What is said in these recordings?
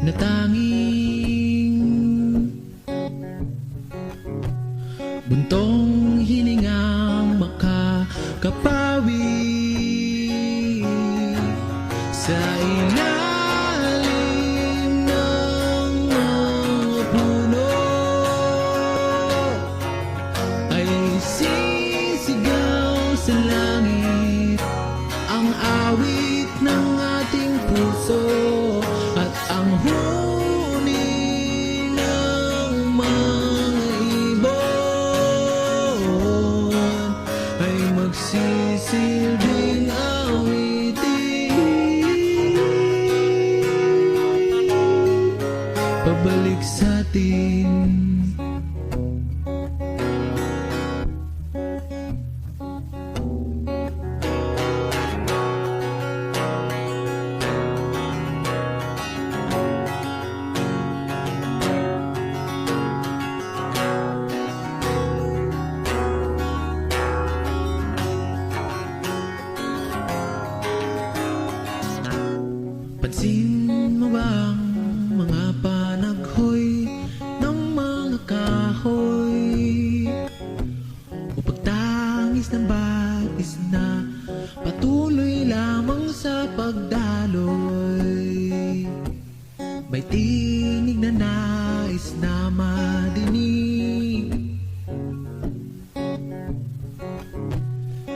na tanging buntong hiningang makakapawi sa ilalim ng mga puno ay sisigaw sa langit ang awit ng ating puso at ang huni ng mga ibon ay magsisilbing awitin pabalik sa atin. Pansin mo bang mga panaghoy ng mga kahoy o pagtangis ng batis na patuloy lamang sa pagdaloy? May tinig na nais na madinig,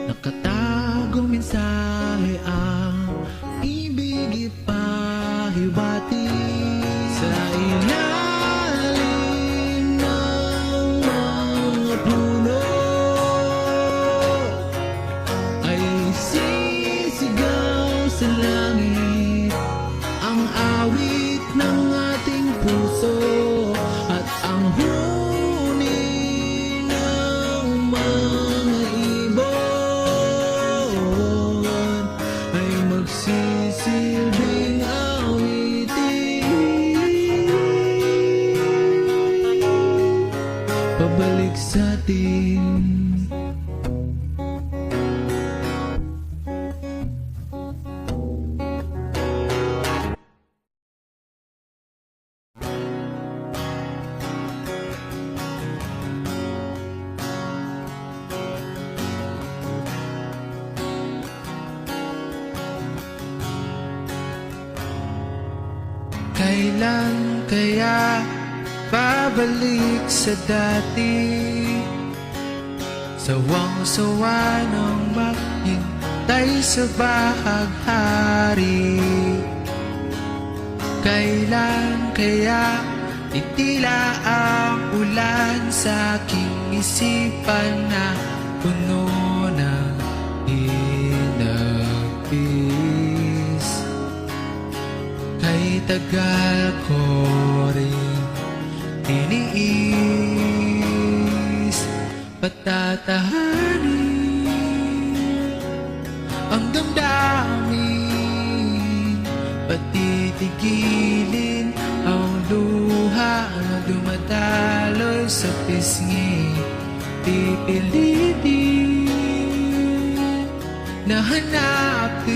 nakatagong mensahe ang ibig ipahibati sa ilalim ng mga puno ay sisigaw sa langit ang awit ng ating puso at ang huni ng mga ibon ay magsisilbing awitin pabalik sa atin. Kailan kaya babalik sa dati? Sawang-sawa nang maghintay sa bahaghari. Kailan kaya titila ang ulan sa aking isipan na puno ng hinagpis? Kay tagal ko rin tiniis patatahanin ang damdamin, patitigilin ang luha na dumadaloy sa pisngi. Pipilitin na hanapin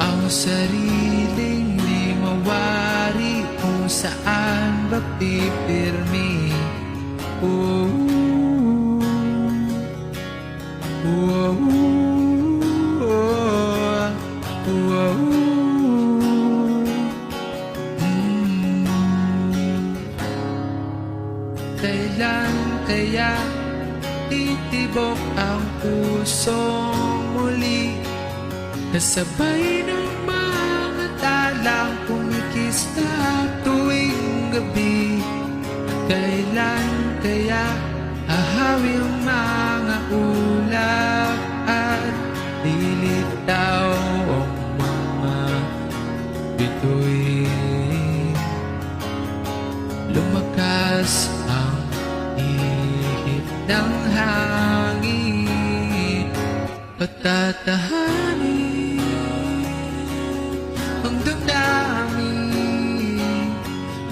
ang sariling di mawari kung saan ba pipirmi. Oh, oh, oh, oh, Kailan kaya titibok ang pusong muli, kasabay ng mga talang kumikista tuwing gabi? Kailan kaya ahawi ang mga ulap at lilitaw ang mga bituin? Lumakas ang ihip ng hangin, patatahanin ang damdamin,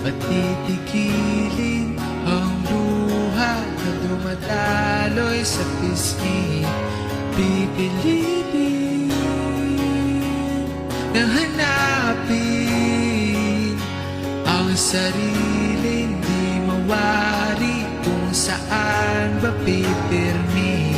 patitigilin ang luha na dumadaloy sa pisngi. Pipilitin na hanapin sariling di mawari, kung saan ba pipirmi.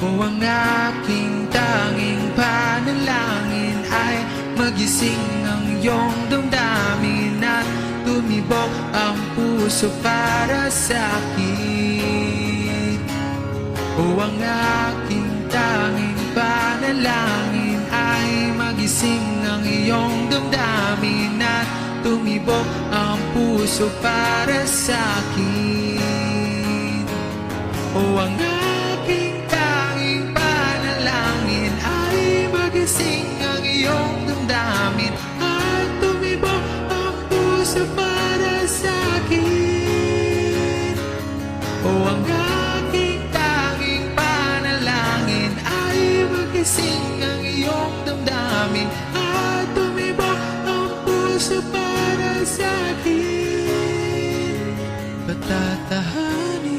O ang aking tanging panalangin ay magising ang iyong damdamin at tumibok ang puso para sa akin. O ang aking tanging panalangin ay magising ang iyong damdamin at tumibok ang puso para sa akin. O ang aking tanging panalangin ay magising ang iyong damdamin at tumibok ang puso para sa akin. O ang aking tanging panalangin ay magising ang iyong damdamin at tumibok ang puso para sa akin. Patatahanin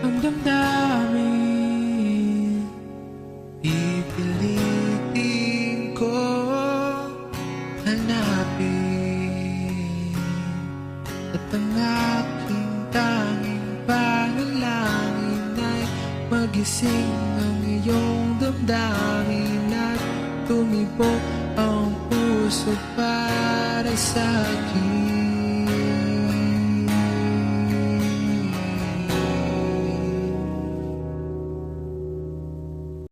ang damdamin, pipilitin ko hanapin, at ang aking tanging panalangin ay magising ang iyong damdamin at tumibok ang puso para sa akin.